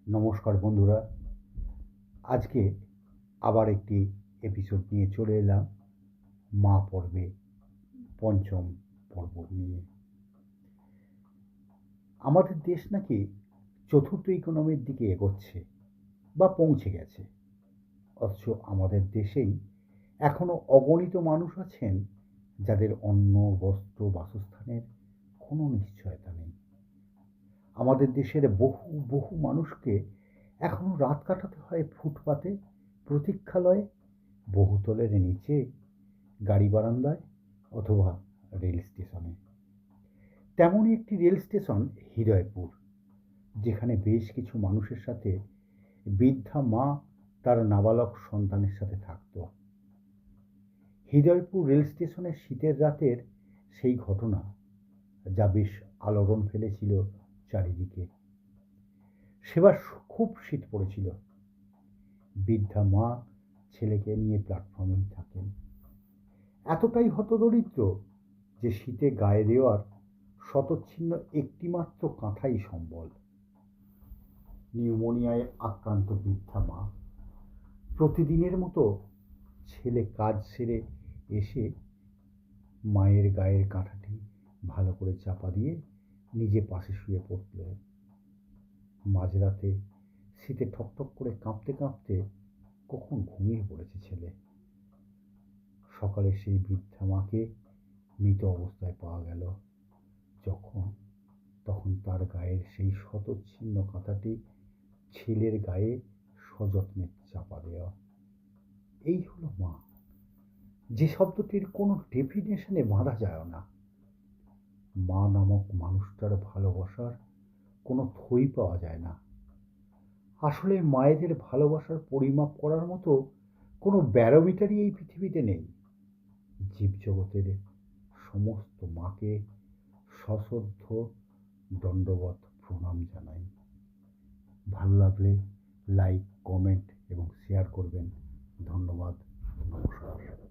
নমস্কার বন্ধুরা, আজকে আবার একটি এপিসোড নিয়ে চলে এলাম মা পর্বে পঞ্চম পর্ব নিয়ে। আমাদের দেশ নাকি চতুর্থ ইকোনমির দিকে এগোচ্ছে বা পৌঁছে গেছে, অথচ আমাদের দেশেই এখনো অগণিত মানুষ আছেন যাদের অন্ন, বস্ত্র, বাসস্থানের কোনো নিশ্চয়তা নেই। আমাদের দেশের বহু বহু মানুষকে এখনো রাত কাটাতে হয় ফুটপাতে, প্রতীক্ষালয়ে, বহুতলের নিচে, গাড়ি বারান্দায় অথবা রেল স্টেশনে। তেমনই একটি রেল স্টেশন হৃদয়পুর, যেখানে বেশ কিছু মানুষের সাথে বৃদ্ধা মা তার নাবালক সন্তানের সাথে থাকত। হৃদয়পুর রেল স্টেশনের শীতের রাতের সেই ঘটনা, যা বেশ আলোড়ন ফেলেছিল চারিদিকে। সেবার খুব শীত পড়েছিল। বৃদ্ধা মা ছেলেকে নিয়ে প্ল্যাটফর্মেই থাকেন। এতটাই হতদরিদ্র যে শীতে গায়ে দেওয়ার শতচ্ছিন্ন একটিমাত্র কাঁথাই সম্বল। নিউমোনিয়ায় আক্রান্ত বৃদ্ধা মা প্রতিদিনের মতো ছেলে কাজ সেরে এসে মায়ের গায়ের কাঁথাটি ভালো করে চাপা দিয়ে নিজে পাশে শুয়ে পড়ল। মাঝরাতে শীতে ঠকঠক করে কাঁপতে কাঁপতে কখন ঘুমিয়ে পড়েছে ছেলে। সকালে সেই বৃদ্ধা মাকে মৃত অবস্থায় পাওয়া গেল। তখন তার গায়ের সেই শতচ্ছিন্ন কাঁথাটি ছেলের গায়ে সযত্নে চাপা দেওয়া। এই হলো মা, যে শব্দটির কোনো ডেফিনেশনে বাঁধা যায় না। মা নামক মানুষটার ভালোবাসার কোনো থই পাওয়া যায় না। আসলে মায়েদের ভালোবাসার পরিমাপ করার মতো কোনো ব্যারোমিটারই এই পৃথিবীতে নেই। জীবজগতের সমস্ত মাকে সশ্রদ্ধ দণ্ডবত প্রণাম জানাই। ভালো লাগলে লাইক, কমেন্ট এবং শেয়ার করবেন। ধন্যবাদ। নমস্কার।